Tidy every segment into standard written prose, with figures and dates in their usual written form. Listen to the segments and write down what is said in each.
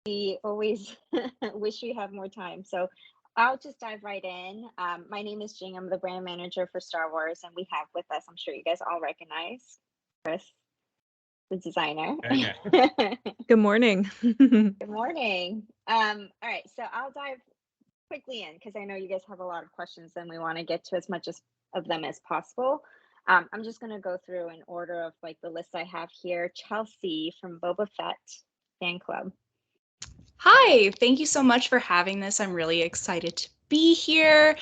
we always wish we have more time. So I'll just dive right in. My name is Jing. I'm the brand manager for Star Wars, and we have with us, I'm sure you guys all recognize, Chris, the designer. Okay. Good morning. Good morning. All right, so I'll dive quickly in because I know you guys have a lot of questions and we want to get to as much of them as possible. I'm just going to go through in order of like the list I have here. Chelsea from Boba Fett fan club. Hi, thank you so much for having this. I'm really excited to be here.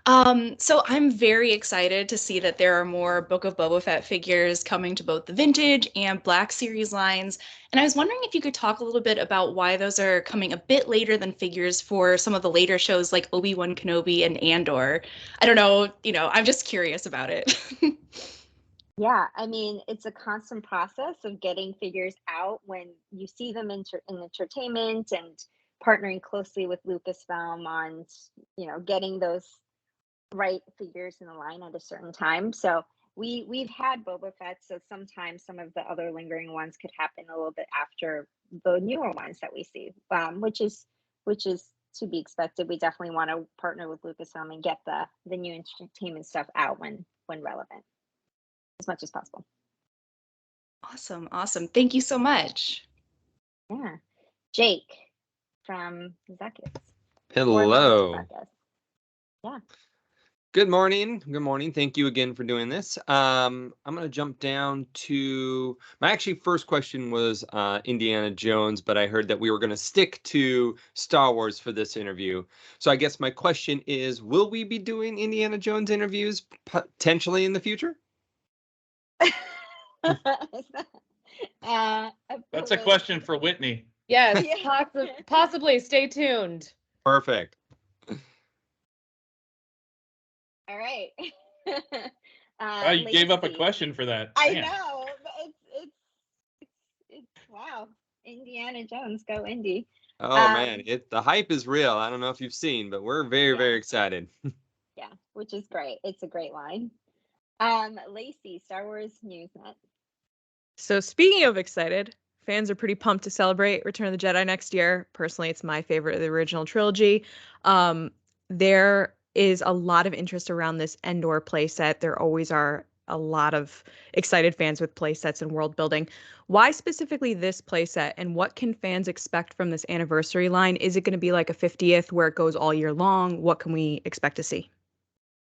So I'm very excited to see that there are more Book of Boba Fett figures coming to both the Vintage and Black Series lines. And I was wondering if you could talk a little bit about why those are coming a bit later than figures for some of the later shows like Obi-Wan Kenobi and Andor. I don't know, I'm just curious about it. Yeah, I mean, it's a constant process of getting figures out when you see them in entertainment and partnering closely with Lucasfilm on, getting those right figures in the line at a certain time. So we've had Boba Fett, so sometimes some of the other lingering ones could happen a little bit after the newer ones that we see, which is to be expected. We definitely want to partner with Lucasfilm and get the new entertainment stuff out when relevant, as much as possible. Awesome. Thank you so much. Yeah. Jake from Zuckus. Hello. Yeah. Good morning. Thank you again for doing this. I'm going to jump down to my actually first question was Indiana Jones, but I heard that we were going to stick to Star Wars for this interview. So I guess my question is, will we be doing Indiana Jones interviews potentially in the future? That's a question for Whitney. Yes, possibly. Stay tuned. Perfect. All right. You gave up a question for that. I know. It's wow. Indiana Jones, go Indy. Oh man, the hype is real. I don't know if you've seen, but we're very excited. Yeah, which is great. It's a great line. Lacey, Star Wars Newsnet. So speaking of excited, fans are pretty pumped to celebrate Return of the Jedi next year. Personally, it's my favorite of the original trilogy. There is a lot of interest around this Endor playset. There always are a lot of excited fans with playsets and world building. Why specifically this playset, and what can fans expect from this anniversary line? Is it going to be like a 50th where it goes all year long? What can we expect to see?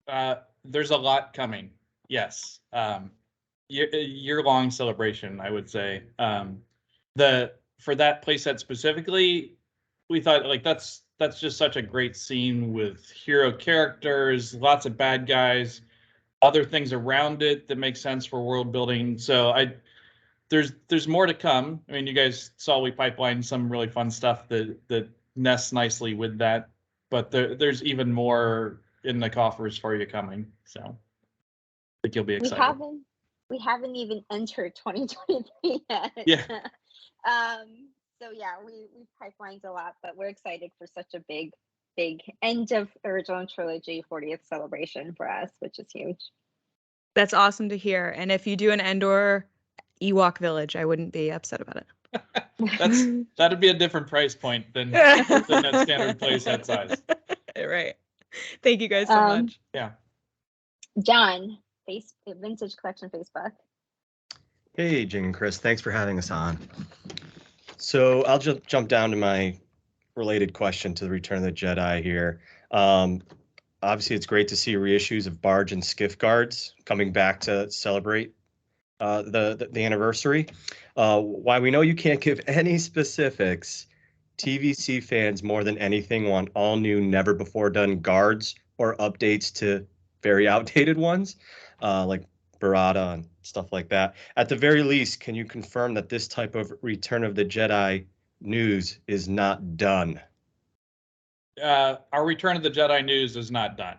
There's a lot coming. Yes. Year-long celebration, I would say. For that playset specifically, we thought like that's just such a great scene with hero characters, lots of bad guys, other things around it that make sense for world building. So there's more to come. I mean, you guys saw we pipelined some really fun stuff that nests nicely with that, but there's even more in the coffers for you coming. So I think you'll be excited. We haven't even entered 2023 yet. Yeah. So yeah, we've pipelined a lot, but we're excited for such a big end of original trilogy 40th celebration for us, which is huge. That awesome to hear. And if you do an Endor Ewok village, I wouldn't be upset about it. That'd be a different price point than that standard playset size. Right. Thank you guys so much. Yeah. John, Vintage Collection Facebook. Hey, Jing and Chris, thanks for having us on. So I'll just jump down to my related question to the Return of the Jedi here. Obviously, it's great to see reissues of Barge and Skiff Guards coming back to celebrate the anniversary. While we know you can't give any specifics, TVC fans more than anything want all new, never before done guards or updates to very outdated ones, like Barada and stuff like that. At the very least, can you confirm that this type of Return of the Jedi news is not done? Our Return of the Jedi news is not done.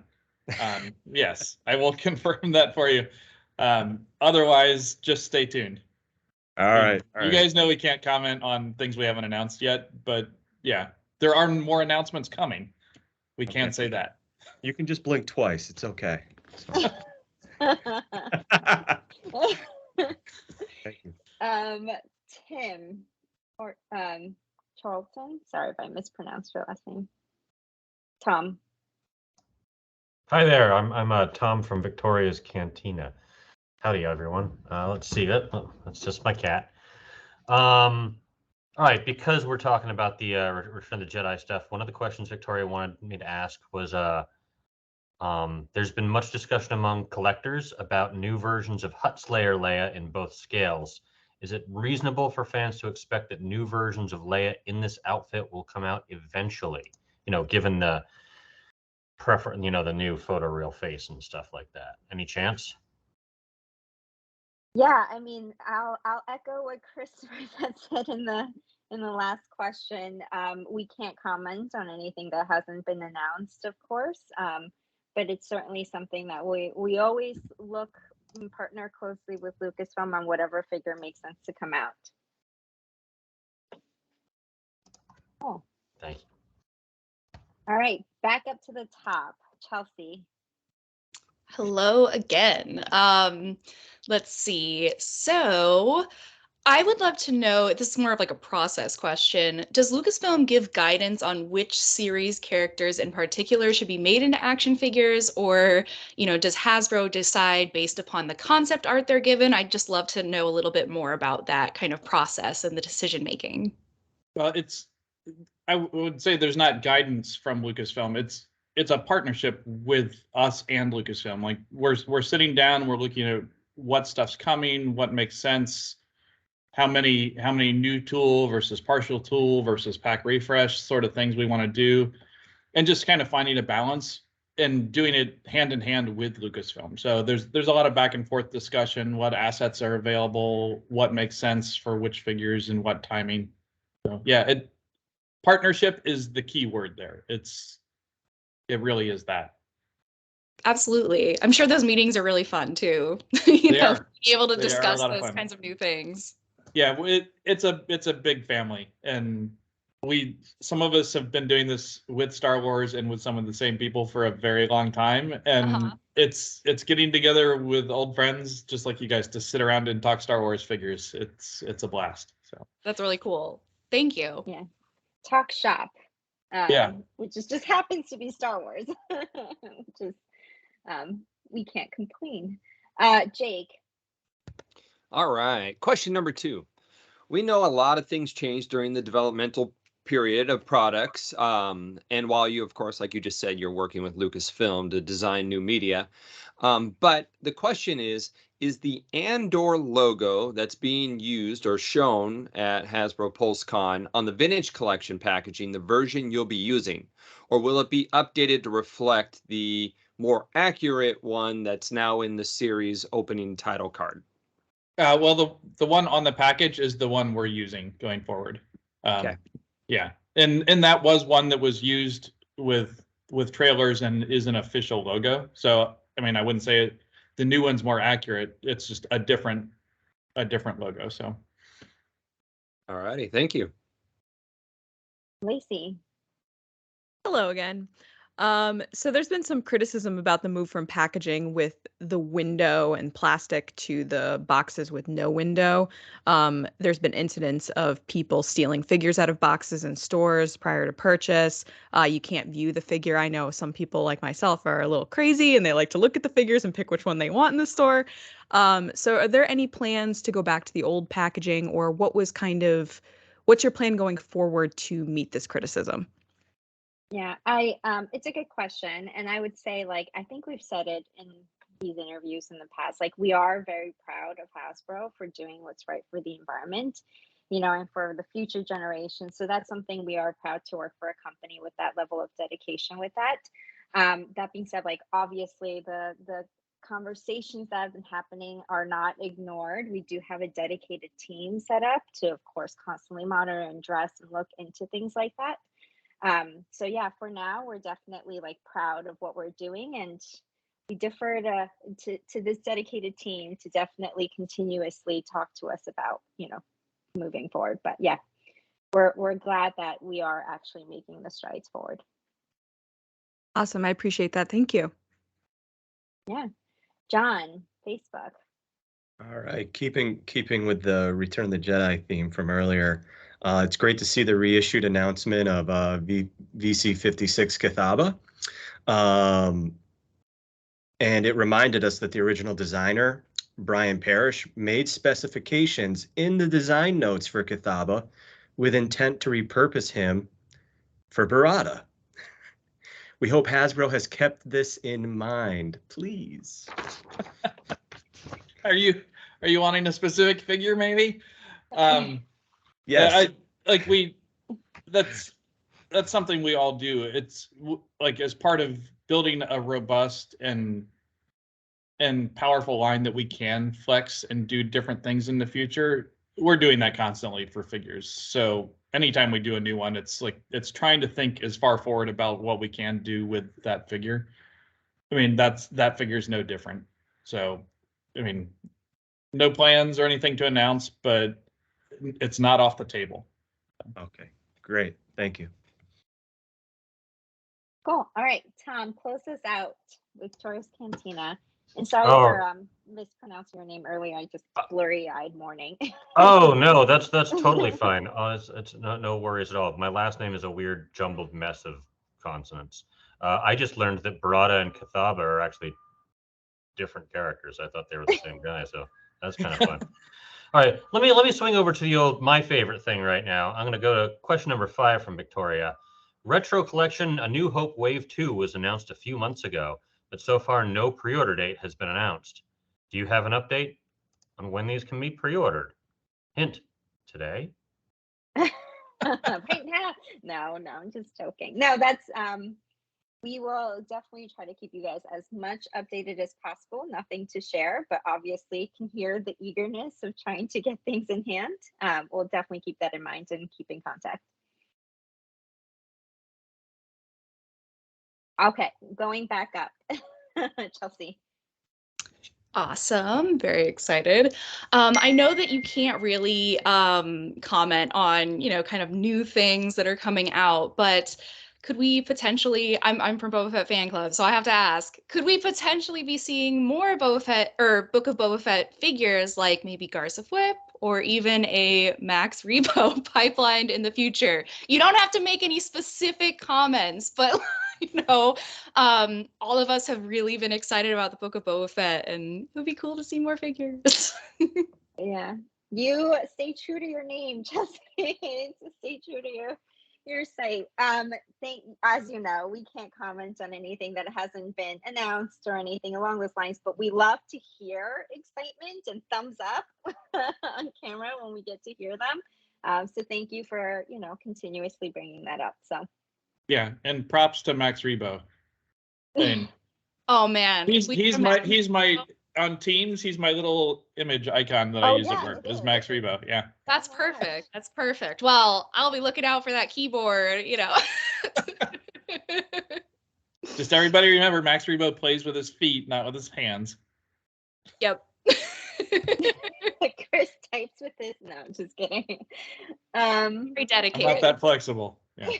Yes, I will confirm that for you. Otherwise, just stay tuned. All right. You guys know we can't comment on things we haven't announced yet, but yeah, there are more announcements coming. We can't say that. You can just blink twice. It's okay. Thank you. Tim, or Charlton. Sorry if I mispronounced your last name. Tom. Hi there, I'm Tom from Victoria's Cantina. Howdy, everyone. Let's see that. Oh, that's just my cat. All right, because we're talking about the Return of the Jedi stuff, one of the questions Victoria wanted me to ask was, there's been much discussion among collectors about new versions of Hutt Slayer Leia in both scales. Is it reasonable for fans to expect that new versions of Leia in this outfit will come out eventually? You know, given the the new photoreal face and stuff like that. Any chance? Yeah, I mean, I'll echo what Chris said in the last question. We can't comment on anything that hasn't been announced, of course. But it's certainly something that we always look and partner closely with Lucasfilm on whatever figure makes sense to come out. Oh. Thank you. All right, back up to the top, Chelsea. Hello again. Let's see. So I would love to know, this is more of like a process question. Does Lucasfilm give guidance on which series characters in particular should be made into action figures? Or, does Hasbro decide based upon the concept art they're given? I'd just love to know a little bit more about that kind of process and the decision making. Well, I would say there's not guidance from Lucasfilm. It's a partnership with us and Lucasfilm. Like we're sitting down, we're looking at what stuff's coming, what makes sense, how many new tool versus partial tool versus pack refresh sort of things we want to do, and just kind of finding a balance and doing it hand in hand with Lucasfilm. So there's a lot of back and forth discussion, what assets are available, what makes sense for which figures and what timing. So yeah, partnership is the key word there. It really is that. Absolutely. I'm sure those meetings are really fun too. Be able to discuss those kinds of new things. Yeah, it's a big family, and some of us have been doing this with Star Wars and with some of the same people for a very long time, and it's getting together with old friends just like you guys to sit around and talk Star Wars figures. It's a blast. So that's really cool. Thank you. Yeah, talk shop. Which just happens to be Star Wars, which is we can't complain. Jake. All right. Question number 2. We know a lot of things changed during the developmental period of products. And while you, of course, like you just said, you're working with Lucasfilm to design new media. But the question is the Andor logo that's being used or shown at Hasbro Pulse Con on the Vintage Collection packaging the version you'll be using? Or will it be updated to reflect the more accurate one that's now in the series opening title card? Well, the one on the package is the one we're using going forward. Okay. Yeah, and that was one that was used with trailers and is an official logo. So I mean, I wouldn't say the new one's more accurate. It's just a different logo. So. All righty, thank you. Lacey. Hello again. So there's been some criticism about the move from packaging with the window and plastic to the boxes with no window. There's been incidents of people stealing figures out of boxes in stores prior to purchase. You can't view the figure. I know some people like myself are a little crazy and they like to look at the figures and pick which one they want in the store. So are there any plans to go back to the old packaging, or what's your plan going forward to meet this criticism? Yeah, it's a good question. And I would say, I think we've said it in these interviews in the past, we are very proud of Hasbro for doing what's right for the environment, and for the future generations. So that's something we are proud to work for a company with that level of dedication with that. That being said, obviously the conversations that have been happening are not ignored. We do have a dedicated team set up to, of course, constantly monitor and address and look into things like that. So yeah, for now, we're definitely proud of what we're doing, and we defer to this dedicated team to definitely continuously talk to us about, moving forward. But yeah, we're glad that we are actually making the strides forward. Awesome. I appreciate that. Thank you. Yeah. John, Facebook. All right, keeping with the Return of the Jedi theme from earlier, It's great to see the reissued announcement of VC56 Cathaba. And it reminded us that the original designer, Brian Parrish, made specifications in the design notes for Cathaba with intent to repurpose him for Barada. We hope Hasbro has kept this in mind, please. Are you wanting a specific figure, maybe? Yes. That's something we all do. It's like as part of building a robust and powerful line that we can flex and do different things in the future. We're doing that constantly for figures. So anytime we do a new one, it's trying to think as far forward about what we can do with that figure. I mean, that figure's no different. So, I mean, no plans or anything to announce, but it's not off the table. Okay, great. Thank you. Cool. All right, Tom, close us out with Victoria's Cantina. And sorry for mispronouncing your name earlier. I just blurry-eyed morning. Oh no, that's totally fine. It's no worries at all. My last name is a weird jumbled mess of consonants. I just learned that Barada and Cathaba are actually different characters. I thought they were the same guy, so that's kind of fun. All right, let me swing over to my favorite thing right now. I'm going to go to question number 5 from Victoria. Retro Collection A New Hope Wave 2 was announced a few months ago, but so far no pre-order date has been announced. Do you have an update on when these can be pre-ordered? Hint, today? Right now? No, I'm just joking. No, that's we will definitely try to keep you guys as much updated as possible. Nothing to share, but obviously can hear the eagerness of trying to get things in hand. We'll definitely keep that in mind and keep in contact. Okay, going back up. Chelsea. Awesome. Very excited. I know that you can't really comment on, kind of new things that are coming out, but could we potentially, I'm from Boba Fett fan club, so I have to ask, could we potentially be seeing more Boba Fett or Book of Boba Fett figures like maybe Garza Whip or even a Max Rebo pipelined in the future? You don't have to make any specific comments, but all of us have really been excited about the Book of Boba Fett, and it would be cool to see more figures. Yeah, you stay true to your name, Chelsea. Stay true to your site. As you know, we can't comment on anything that hasn't been announced or anything along those lines, but we love to hear excitement and thumbs up on camera when we get to hear them. So thank you for continuously bringing that up. So yeah, and props to Max Rebo. And oh man, he's my on Teams. He's my little image icon that I use at work. Is Max Rebo? Yeah, that's perfect. That's perfect. Well, I'll be looking out for that keyboard. Just everybody remember, Max Rebo plays with his feet, not with his hands. Yep. Chris types with his. No, I'm just kidding. Very dedicated. I'm not that flexible. Yeah.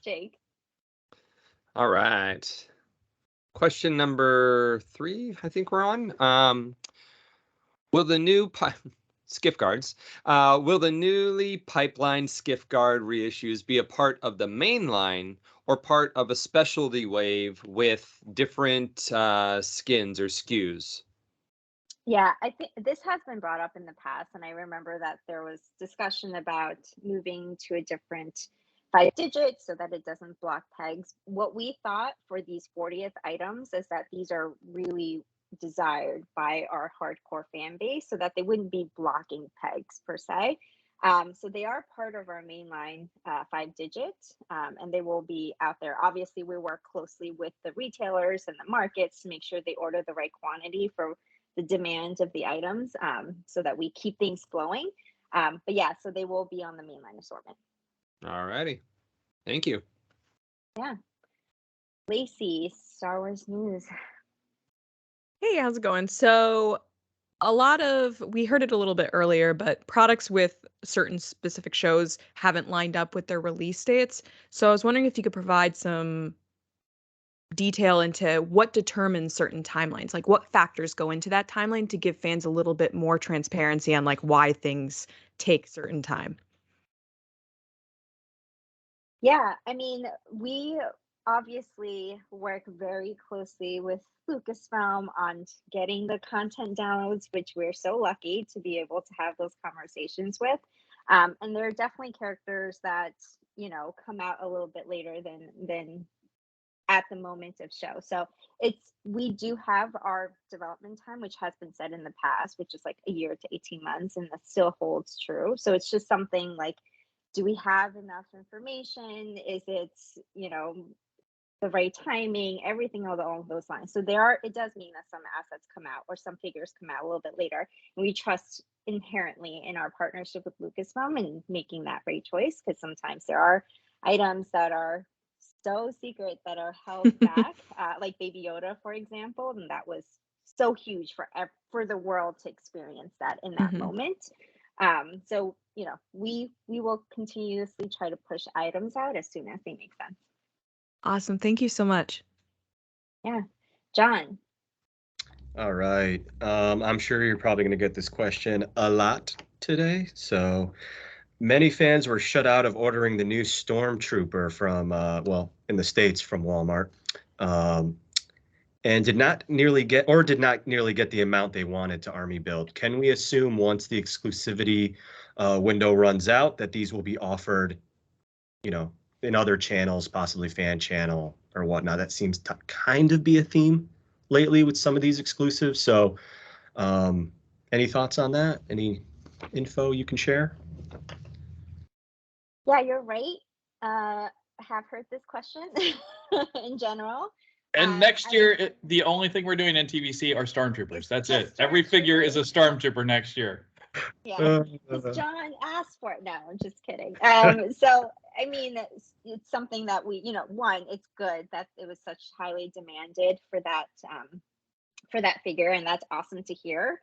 Jake. All right. Question number 3, I think we're on. Will the new skiff guards, will the newly pipelined skiff guard reissues be a part of the main line or part of a specialty wave with different skins or SKUs? Yeah, I think this has been brought up in the past, and I remember that there was discussion about moving to a different 5 digits so that it doesn't block pegs. What we thought for these 40th items is that these are really desired by our hardcore fan base so that they wouldn't be blocking pegs per se. So they are part of our mainline 5 digits, and they will be out there. Obviously, we work closely with the retailers and the markets to make sure they order the right quantity for the demand of the items, so that we keep things flowing. But yeah, so they will be on the mainline assortment. All righty. Thank you. Yeah. Lacey, Star Wars news. Hey, how's it going? So we heard it a little bit earlier, but products with certain specific shows haven't lined up with their release dates. So I was wondering if you could provide some detail into what determines certain timelines, like what factors go into that timeline to give fans a little bit more transparency on like why things take certain time. Yeah, I mean, we obviously work very closely with Lucasfilm on getting the content downloads, which we're so lucky to be able to have those conversations with. And there are definitely characters that, you know, come out a little bit later than at the moment of show. So we do have our development time, which has been said in the past, which is like a year to 18 months, and that still holds true. So it's just something like, do we have enough information? Is it, you know, the right timing, everything along those lines. So it does mean that some assets come out or some figures come out a little bit later. And we trust inherently in our partnership with Lucasfilm and making that right choice, because sometimes there are items that are so secret that are held back, like Baby Yoda, for example, and that was so huge for the world to experience that in that moment. So, you know, we will continuously try to push items out as soon as they make sense. Awesome. Thank you so much. Yeah. John. All right. I'm sure you're probably going to get this question a lot today. So many fans were shut out of ordering the new Stormtrooper from, well, in the States from Walmart, and did not nearly get the amount they wanted to Army build. Can we assume once the exclusivity window runs out that these will be offered, you know, in other channels, possibly fan channel or whatnot? That seems to kind of be a theme lately with some of these exclusives. So any thoughts on that? Any info you can share? Yeah, you're right. Have heard this question in general. And next year, the only thing we're doing in TVC are Stormtroopers. That's it. Every figure is a Stormtrooper next year. Yeah, because John asked for it. No, I'm just kidding. So, I mean, it's something that we, you know, one, it's good that it was such highly demanded for that figure, and that's awesome to hear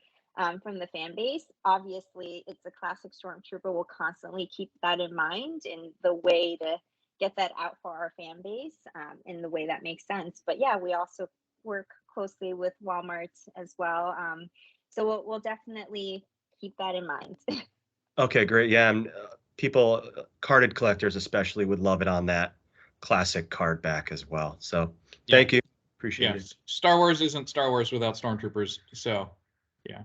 from the fan base. Obviously, it's a classic Stormtrooper. We'll constantly keep that in mind in the way to get that out for our fan base in the way that makes sense. But yeah, we also work closely with Walmart as well. So we'll definitely keep that in mind. Okay, great. Yeah, and people, carded collectors especially, would love it on that classic card back as well. So thank you. Appreciate it. Star Wars isn't Star Wars without Stormtroopers. So yeah.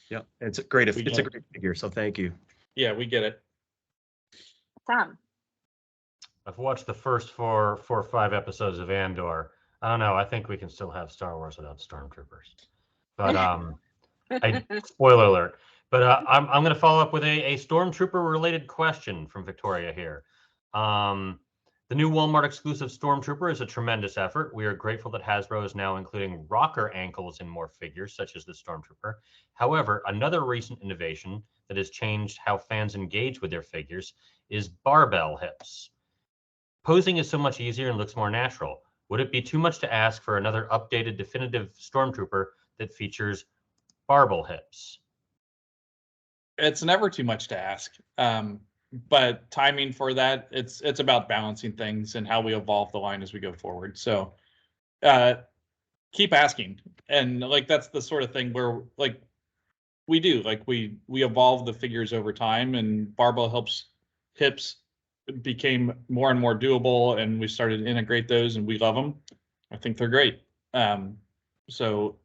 Yeah, it's a great figure. So thank you. Yeah, we get it. Tom. I've watched the first four or five episodes of Andor. I don't know. I think we can still have Star Wars without Stormtroopers. But spoiler alert. But I'm going to follow up with a Stormtrooper related question from Victoria here. The new Walmart exclusive Stormtrooper is a tremendous effort. We are grateful that Hasbro is now including rocker ankles in more figures, such as the Stormtrooper. However, another recent innovation that has changed how fans engage with their figures is barbell hips. Posing is so much easier and looks more natural. Would it be too much to ask for another updated definitive Stormtrooper that features barbell hips? It's never too much to ask. But timing for that, it's about balancing things and how we evolve the line as we go forward. So keep asking. And like that's the sort of thing where like we do, like we evolve the figures over time, and barbell hips became more and more doable, and we started to integrate those, and we love them. I think they're great. So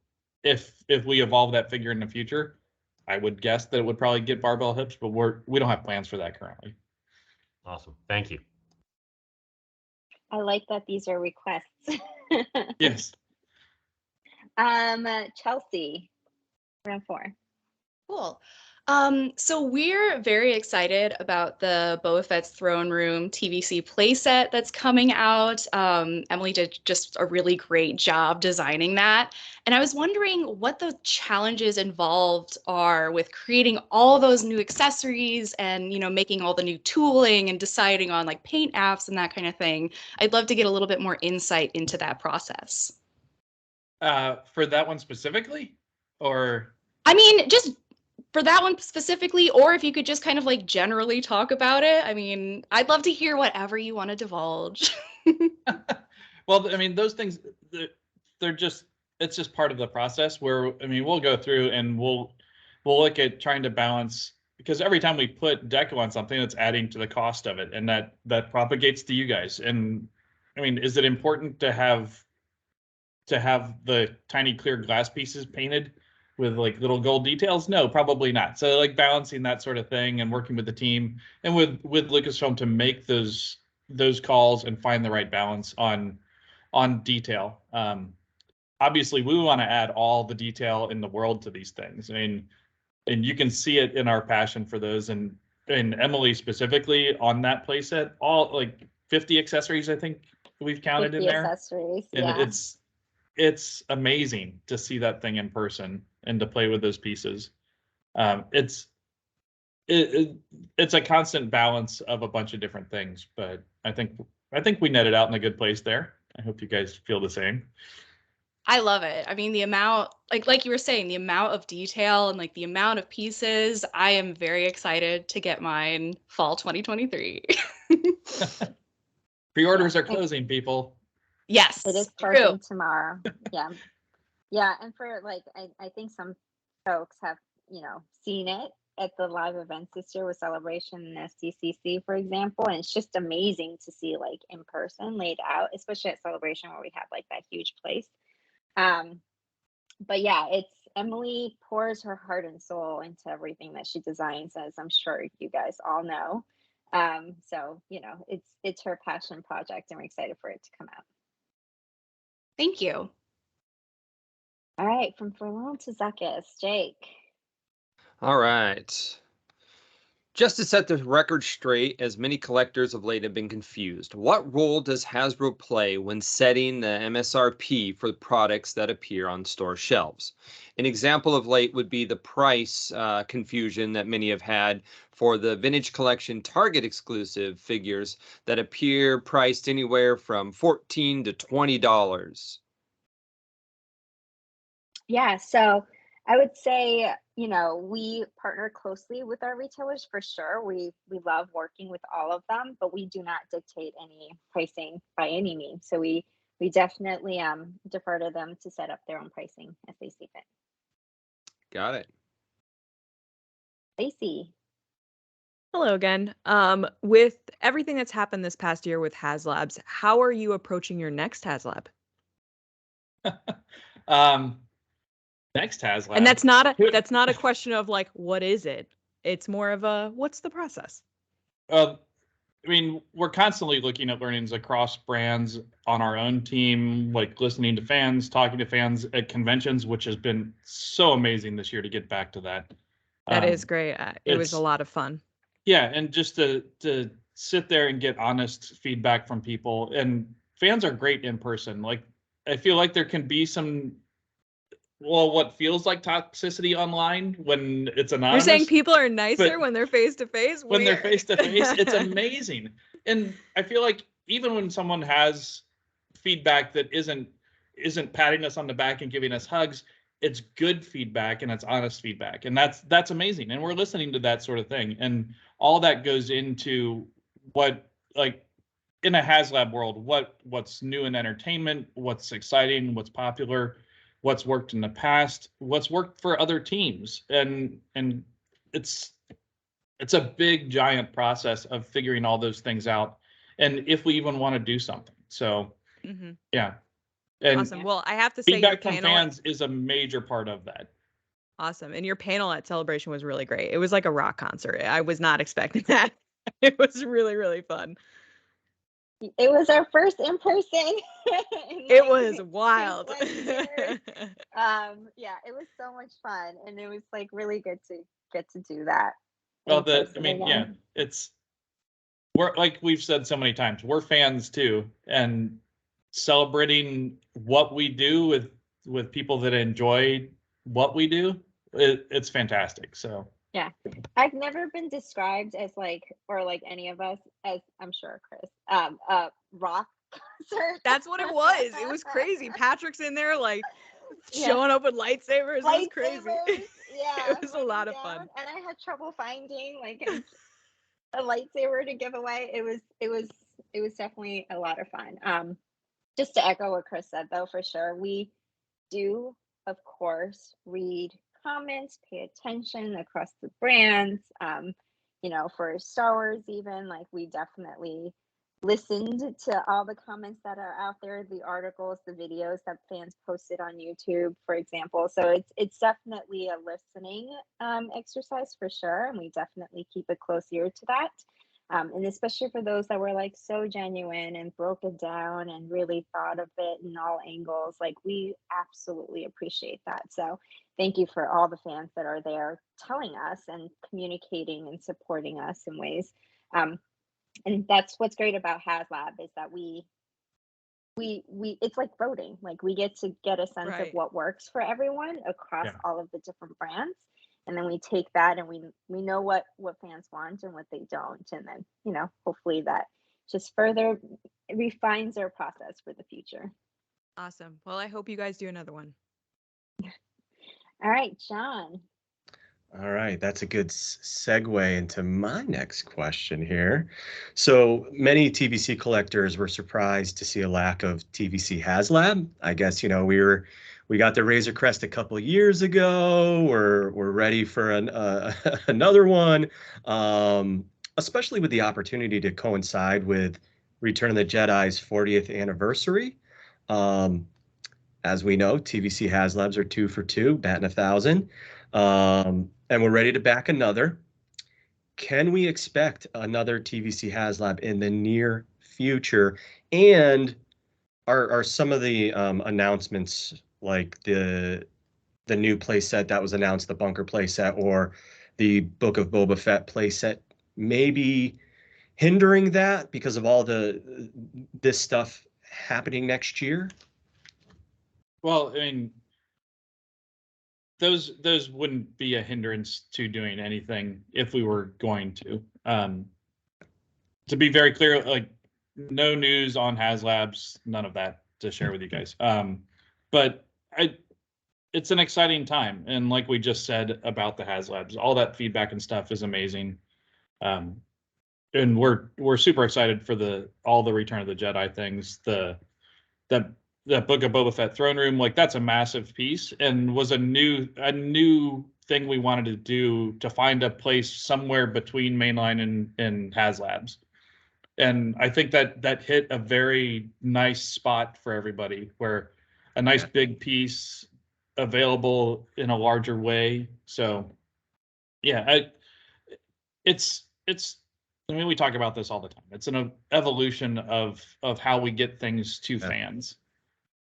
if we evolve that figure in the future, I would guess that it would probably get barbell hips, but we don't have plans for that currently. Awesome. Thank you. I like that these are requests. Yes. Chelsea, round 4. Cool. So we're very excited about the Boba Fett's Throne Room TVC playset that's coming out. Emily did just a really great job designing that. And I was wondering what the challenges involved are with creating all those new accessories and, you know, making all the new tooling and deciding on like paint apps and that kind of thing. I'd love to get a little bit more insight into that process. For that one specifically, or? I mean, just for that one specifically, or if you could just kind of like generally talk about it. I mean, I'd love to hear whatever you want to divulge. Well, I mean, those things, they're just, it's just part of the process where, I mean, we'll go through and we'll look at trying to balance, because every time we put deco on something, it's adding to the cost of it, and that propagates to you guys. And I mean, is it important to have the tiny clear glass pieces painted with like little gold details? No, probably not. So like balancing that sort of thing and working with the team and with Lucasfilm to make those calls and find the right balance on detail. Obviously, we want to add all the detail in the world to these things. I mean, and you can see it in our passion for those. And Emily specifically on that playset, all like 50 accessories, I think we've counted in there. Accessories, and yeah. It's amazing to see that thing in person and to play with those pieces. It's a constant balance of a bunch of different things, but I think we netted out in a good place there. I hope you guys feel the same. I love it. I mean, the amount, like you were saying, the amount of detail and like the amount of pieces, I am very excited to get mine fall 2023. Pre-orders are closing, people. Yes, it is true. closing tomorrow. Yeah, and for like, I think some folks have, seen it at the live events this year with Celebration and SDCC, for example, and it's just amazing to see like in person laid out, especially at Celebration where we have like that huge place. But yeah, Emily pours her heart and soul into everything that she designs, as I'm sure you guys all know. So it's her passion project, and we're excited for it to come out. Thank you. All right, from Furlong to Zuckus, Jake. All right. Just to set the record straight, as many collectors of late have been confused, what role does Hasbro play when setting the MSRP for the products that appear on store shelves? An example of late would be the price confusion that many have had for the Vintage Collection Target exclusive figures that appear priced anywhere from $14 to $20. Yeah, so I would say, we partner closely with our retailers for sure. We love working with all of them, but we do not dictate any pricing by any means. So we definitely defer to them to set up their own pricing as they see fit. Got it. Lacey. Hello again. With everything that's happened this past year with Hazlabs, how are you approaching your next Hazlab? Next Hazlab. And that's not a question of like, what is it? It's more of a, what's the process? I mean, we're constantly looking at learnings across brands on our own team, like listening to fans, talking to fans at conventions, which has been so amazing this year to get back to that. That is great. It was a lot of fun. Yeah, and just to sit there and get honest feedback from people. And fans are great in person. Like, I feel like there can be some, what feels like toxicity online when it's anonymous. You're saying people are nicer when they're face to face? When they're face to face, it's amazing. And I feel like even when someone has feedback that isn't patting us on the back and giving us hugs, it's good feedback and it's honest feedback. And that's amazing. And we're listening to that sort of thing. And all that goes into what, like, in a HasLab world, what's new in entertainment, what's exciting, what's popular, what's worked in the past, what's worked for other teams. And it's a big, giant process of figuring all those things out. And if we even want to do something. So, yeah. And awesome. Well, I have to say, feedback from fans is a major part of that. Awesome. And your panel at Celebration was really great. It was like a rock concert. I was not expecting that. It was really, really fun. It was our first in person. It was wild. Yeah, it was so much fun, and it was like really good to get to do that. Well, we're, like we've said so many times, we're fans too, and celebrating what we do with people that enjoy what we do, it's fantastic. So yeah, I've never been described as or any of us as, I'm sure Chris, a rock concert. That's what it was. It was crazy. Patrick's in there showing up with lightsabers. It was crazy. Yeah, it was a lot of fun. And I had trouble finding a lightsaber to give away. It was definitely a lot of fun. Just to echo what Chris said, though, for sure, we do, of course, read comments, pay attention across the brands. For Star Wars, even, like, we definitely listened to all the comments that are out there, the articles, the videos that fans posted on YouTube, for example. So it's definitely a listening exercise for sure, and we definitely keep a close ear to that. And especially for those that were like so genuine and broke it down and really thought of it in all angles, like, we absolutely appreciate that. So thank you for all the fans that are there telling us and communicating and supporting us in ways. And that's what's great about Hazlab, is that we it's like voting. Like, we get to get a sense of what works for everyone across all of the different brands, and then we take that and we know what fans want and what they don't, and then hopefully that just further refines our process for the future. Awesome. Well, I hope you guys do another one. All right, John. All right, that's a good segue into my next question here. So many TVC collectors were surprised to see a lack of TVC Hazlab. I guess, we got the Razor Crest a couple of years ago. We're ready for another one, especially with the opportunity to coincide with Return of the Jedi's 40th anniversary. As we know, TVC Hazlabs are 2 for 2, batting 1,000. And we're ready to back another. Can we expect another TVC Hazlab in the near future? And are some of the announcements, like the new playset that was announced, the bunker playset, or the Book of Boba Fett playset, maybe hindering that because of all this stuff happening next year? Well, I mean, those wouldn't be a hindrance to doing anything if we were going to. To be very clear, like, no news on HasLabs, none of that to share with you guys. But it's an exciting time, and like we just said about the HasLabs, all that feedback and stuff is amazing. And we're super excited for all the Return of the Jedi things. That Book of Boba Fett throne room, like, that's a massive piece, and was a new thing we wanted to do, to find a place somewhere between mainline and HasLabs. And I think that hit a very nice spot for everybody, where a nice big piece available in a larger way. So yeah, I mean, we talk about this all the time. It's an evolution of how we get things to fans.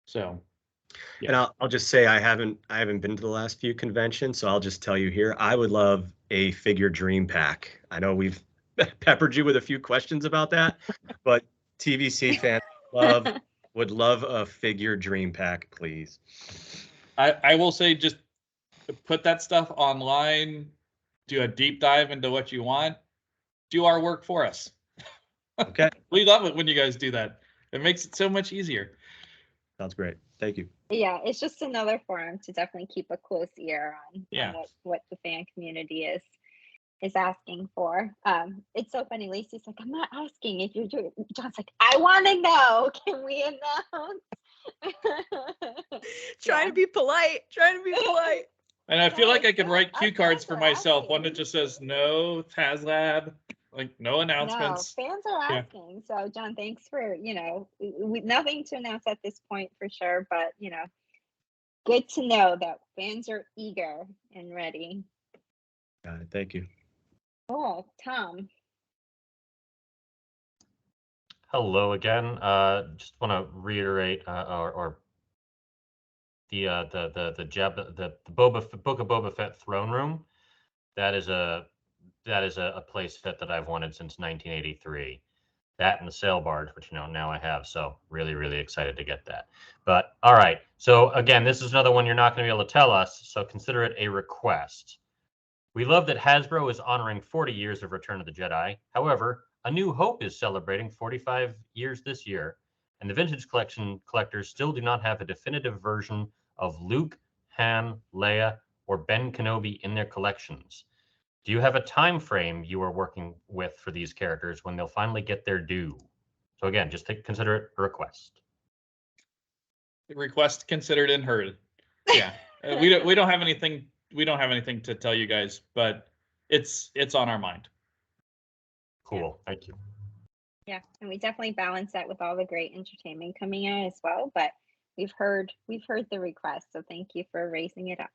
So, and I'll just say I haven't been to the last few conventions, so I'll just tell you here, I would love a figure dream pack. I know we've peppered you with a few questions about that, but TVC fans would love a figure dream pack, please. I will say, just put that stuff online, do a deep dive into what you want, do our work for us. Okay. We love it when you guys do that. It makes it so much easier. Sounds great. Thank you. Yeah, it's just another forum to definitely keep a close ear on what the fan community is asking for. It's so funny. Lacey's like, I'm not asking if you're doing. John's like, I want to know. Can we announce? Trying to be polite. And I feel like I could write cue cards for myself. One that just says no Hazlab, like, no announcements. No, fans are asking. So, John, thanks for, nothing to announce at this point for sure, but, good to know that fans are eager and ready. Got it. Thank you. Oh, Tom. Hello again. Just want to reiterate, or the Book of Boba Fett throne room. That is a play set that I've wanted since 1983. That and the sail barge, which now I have. So really excited to get that. But all right. So again, this is another one you're not going to be able to tell us. So consider it a request. We love that Hasbro is honoring 40 years of Return of the Jedi. However, A New Hope is celebrating 45 years this year, and the vintage collection collectors still do not have a definitive version of Luke, Han, Leia, or Ben Kenobi in their collections. Do you have a time frame you are working with for these characters when they'll finally get their due? So again, just consider it a request. Request considered and heard. Yeah, we don't have anything. We don't have anything to tell you guys, but it's on our mind. Cool. Thank you. Yeah, and we definitely balance that with all the great entertainment coming out as well. But we've heard the request, so thank you for raising it up.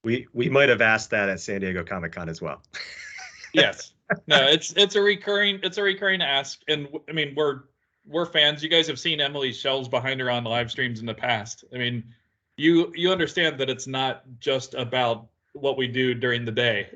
We might have asked that at San Diego Comic-Con as well. Yes. No, it's a recurring ask, and I mean we're fans. You guys have seen Emily's shelves behind her on live streams in the past. I mean, you understand that it's not just about what we do during the day.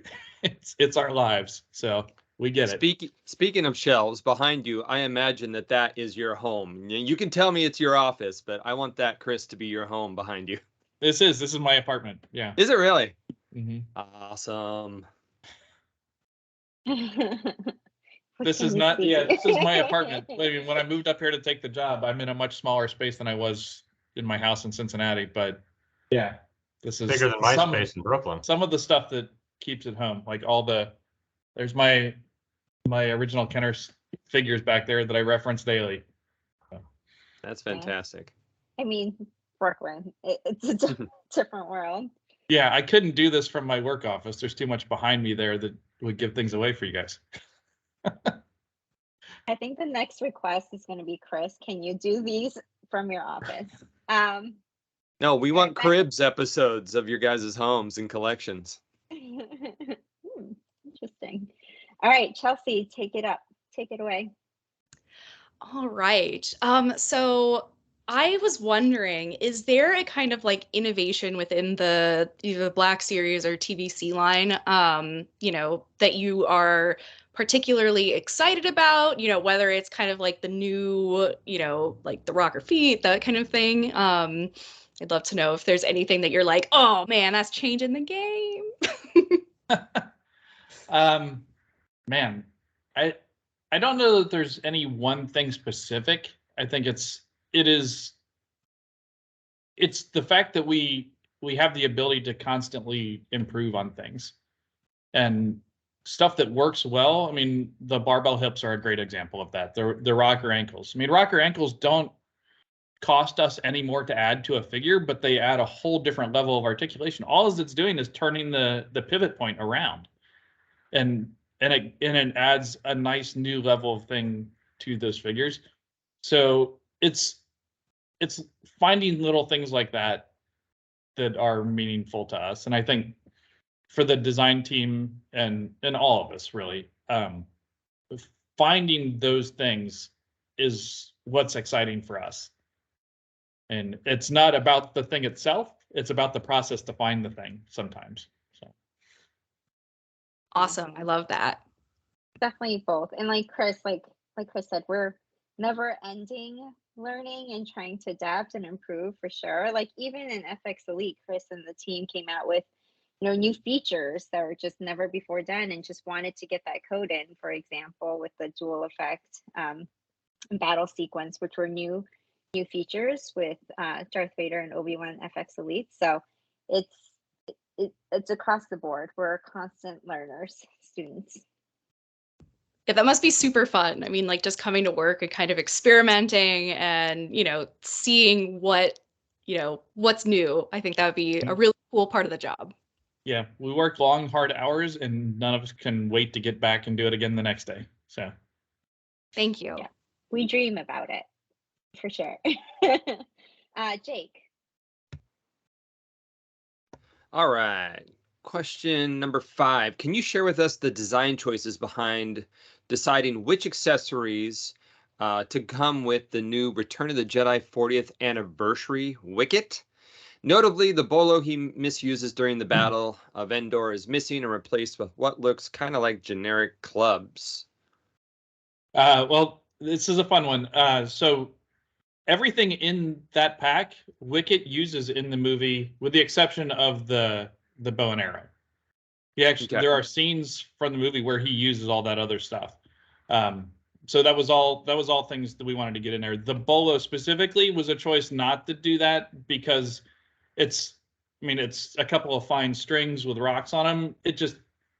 It's our lives. So we get it. Speaking of shelves behind you, I imagine that is your home. You can tell me it's your office, but I want that, Chris, to be your home behind you. This is my apartment. Yeah. Is it really? Mm-hmm. Awesome. This is not. Yeah, this is my apartment. I mean, when I moved up here to take the job, I'm in a much smaller space than I was in my house in Cincinnati. But yeah, this is bigger than my space in Brooklyn. Some of the stuff that keeps it home, like there's my original Kenner figures back there that I reference daily. That's fantastic. I mean, Brooklyn, it's a different world. Yeah, I couldn't do this from my work office. There's too much behind me there that would give things away for you guys. I think the next request is going to be, Chris, can you do these from your office? No, we want cribs episodes of your guys' homes and collections. Interesting. All right, Chelsea, take it up. Take it away. All right. So I was wondering, is there a kind of like innovation within the either the Black Series or TVC line, that you are particularly excited about, whether it's kind of like the new, like the rocker feet, that kind of thing. I'd love to know if there's anything that you're like, oh man, that's changing the game. Man, I don't know that there's any one thing specific. I think it's the fact that we have the ability to constantly improve on things and stuff that works well. I mean, the barbell hips are a great example of that. The rocker ankles. I mean, rocker ankles don't cost us any more to add to a figure, but they add a whole different level of articulation. All it's doing is turning the pivot point around, and it adds a nice new level of thing to those figures. So it's finding little things like that are meaningful to us. And I think for the design team and all of us really, finding those things is what's exciting for us. And it's not about the thing itself, it's about the process to find the thing sometimes. So awesome. I love that. Definitely both. And like Chris said, we're never ending learning and trying to adapt and improve for sure. Like even in FX Elite, Chris and the team came out with new features that were just never before done and just wanted to get that code in, for example, with the dual effect battle sequence, which were new features with Darth Vader and Obi-Wan FX Elite. So it's across the board. We're constant learners, students. Yeah, that must be super fun. I mean, like just coming to work and kind of experimenting and, seeing what's new. I think that would be a really cool part of the job. Yeah, we work long, hard hours and none of us can wait to get back and do it again the next day. So thank you. Yeah, we dream about it for sure. Jake. All right. Question number 5. Can you share with us the design choices behind deciding which accessories to come with the new Return of the Jedi 40th anniversary Wicket? Notably, the bolo he misuses during the Battle of Endor is missing and replaced with what looks kind of like generic clubs. Well, this is a fun one. So everything in that pack, Wicket uses in the movie, with the exception of the bow and arrow. There are scenes from the movie where he uses all that other stuff. So that was all things that we wanted to get in there. The bolo specifically was a choice not to do that because it's a couple of fine strings with rocks on them.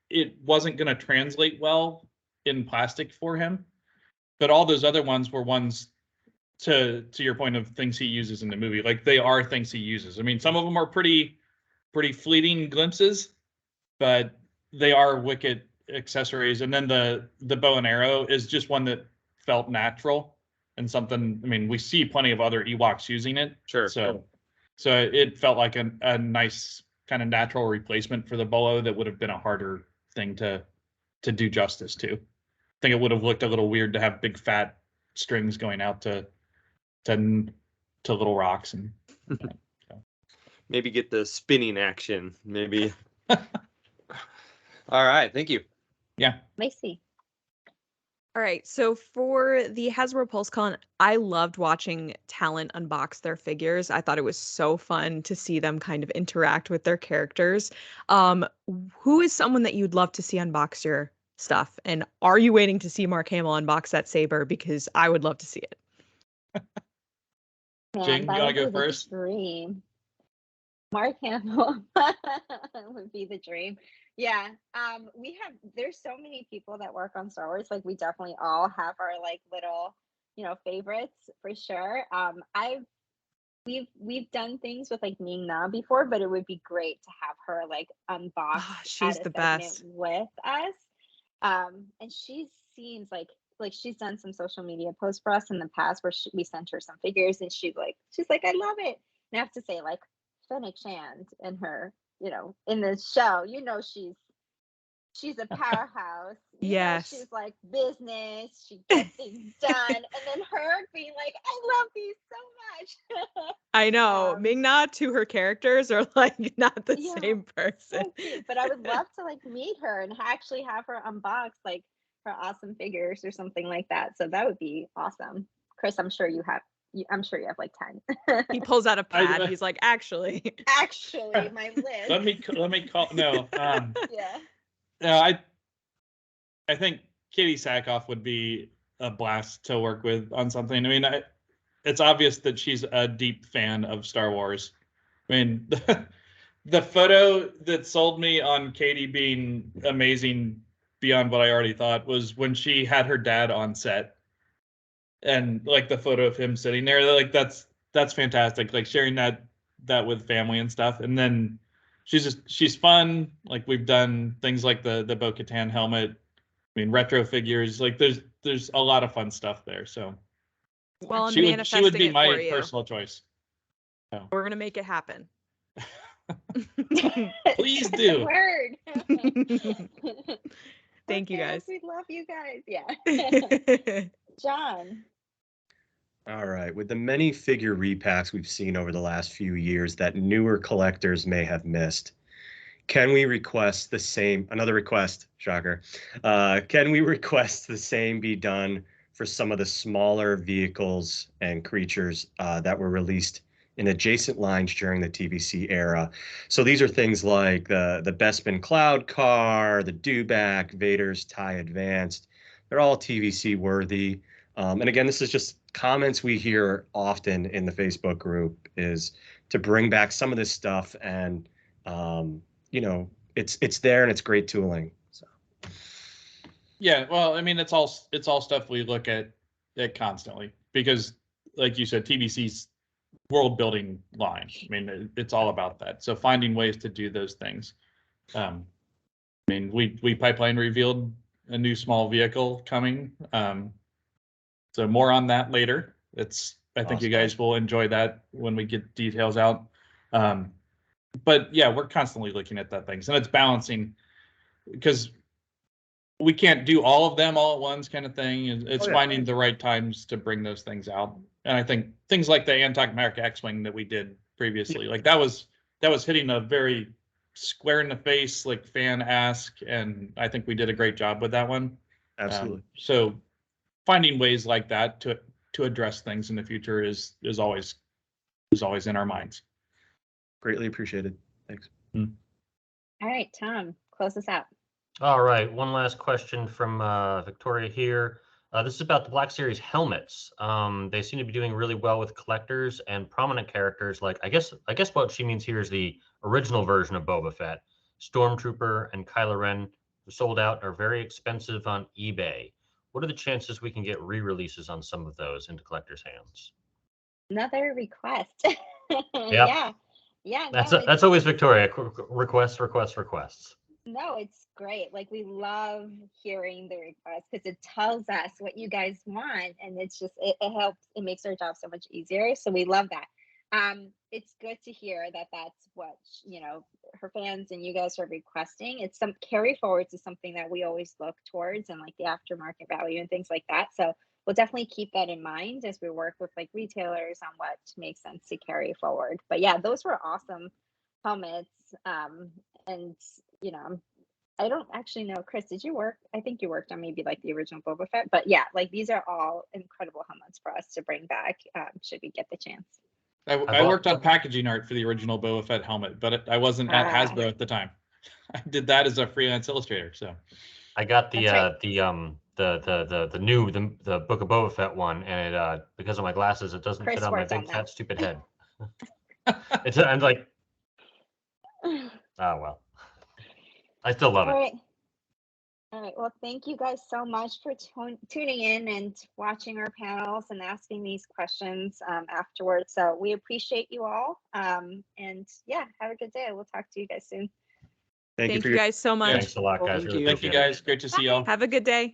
It wasn't going to translate well in plastic for him. But all those other ones were ones to your point of things he uses in the movie, like they are things he uses. I mean, some of them are pretty fleeting glimpses, but they are Wicket accessories. And then the bow and arrow is just one that felt natural and something. I mean, we see plenty of other Ewoks using it. Sure. So it felt like a nice kind of natural replacement for the bolo that would have been a harder thing to do justice to. I think it would have looked a little weird to have big fat strings going out to little rocks and maybe get the spinning action. Maybe. All right. Thank you. Yeah. Macy. All right, so for the Hasbro Pulse Con, I loved watching talent unbox their figures. I thought it was so fun to see them kind of interact with their characters. Who is someone that you'd love to see unbox your stuff? And are you waiting to see Mark Hamill unbox that saber? Because I would love to see it. Man, Jing, you that wanna would go be the first? dream. Mark Hamill would be the dream. Yeah. There's so many people that work on Star Wars. Like we definitely all have our like little, favorites for sure. We've done things with like Ming Na before, but it would be great to have her like unbox She's at a the segment best. with us. And she seems like she's done some social media posts for us in the past where we sent her some figures and she's like, I love it. And I have to say, like, Fennec Shand and her, in the show, she's a powerhouse. Yes. She's like business, she gets things done. And then her being like, I love these so much. I know. Ming-Na to her characters are like not the same person. So cute. But I would love to like meet her and actually have her unbox like her awesome figures or something like that. So that would be awesome. Chris, I'm sure you have like 10. He pulls out a pad. He's like, actually, my list. Let me call. No. Yeah. No, I think Katie Sackhoff would be a blast to work with on something. I mean, it's obvious that she's a deep fan of Star Wars. I mean, the photo that sold me on Katie being amazing beyond what I already thought was when she had her dad on set, and like the photo of him sitting there. Like that's fantastic. Like sharing that with family and stuff, and then. She's fun. Like we've done things like the Bo-Katan helmet. I mean, retro figures. Like there's a lot of fun stuff there. So well, I'm she would be it my for you. personal choice. So. We're gonna make it happen. Please do. Word. Thank you guys. We love you guys. Yeah. John. All right. With the many figure repacks we've seen over the last few years that newer collectors may have missed, can we request the same? Another request, shocker. Can we request the same be done for some of the smaller vehicles and creatures that were released in adjacent lines during the TVC era? So these are things like the Bespin Cloud Car, the Dewback, Vader's TIE Advanced. They're all TVC worthy. And again, this is just comments we hear often in the Facebook group is to bring back some of this stuff, and it's there and it's great tooling. So yeah, well, I mean, it's all stuff we look at constantly because, like you said, TVC's world building line. I mean, it's all about that. So finding ways to do those things. I mean, we pipeline revealed a new small vehicle coming. So more on that later. I think you guys will enjoy that when we get details out. But yeah, we're constantly looking at that things, and it's balancing because we can't do all of them all at once, kind of thing. It's finding the right times to bring those things out. And I think things like the Anti-America X-Wing that we did previously, like that was hitting a very square in the face, like fan ask, and I think we did a great job with that one. Absolutely. So finding ways like that to address things in the future is always in our minds. Greatly appreciated. Thanks. All right, Tom, close us out. All right, one last question from Victoria here. This is about the Black Series helmets. They seem to be doing really well with collectors and prominent characters. Like I guess what she means here is the original version of Boba Fett, Stormtrooper, and Kylo Ren sold out, are very expensive on eBay. what are the chances we can get re-releases on some of those into collectors' hands? Another request. Yep. Yeah. That's always Victoria. Requests. No, it's great. Like, we love hearing the requests because it tells us what you guys want, and it's just it helps. It makes our job so much easier. So we love that. It's good to hear that that's what her fans and you guys are requesting. It's some carry forwards is something that we always look towards, and like the aftermarket value and things like that. So we'll definitely keep that in mind as we work with like retailers on what makes sense to carry forward. But yeah, those were awesome helmets. And I don't actually know, Chris, did you work? I think you worked on maybe like the original Boba Fett, but yeah, like these are all incredible helmets for us to bring back should we get the chance. I worked on packaging art for the original Boba Fett helmet, but I wasn't at Hasbro at the time. I did that as a freelance illustrator. So I got the That's right. the new Book of Boba Fett one, and it because of my glasses, it doesn't Chris fit on my worked on big that. fat stupid head. I'm like, oh well. I still love it. All right. Well, thank you guys so much for tuning in and watching our panels and asking these questions afterwards. So we appreciate you all. And yeah, have a good day. We'll talk to you guys soon. Thank you guys so much. Thanks a lot, guys. Thank you guys. Great to see y'all. Have a good day.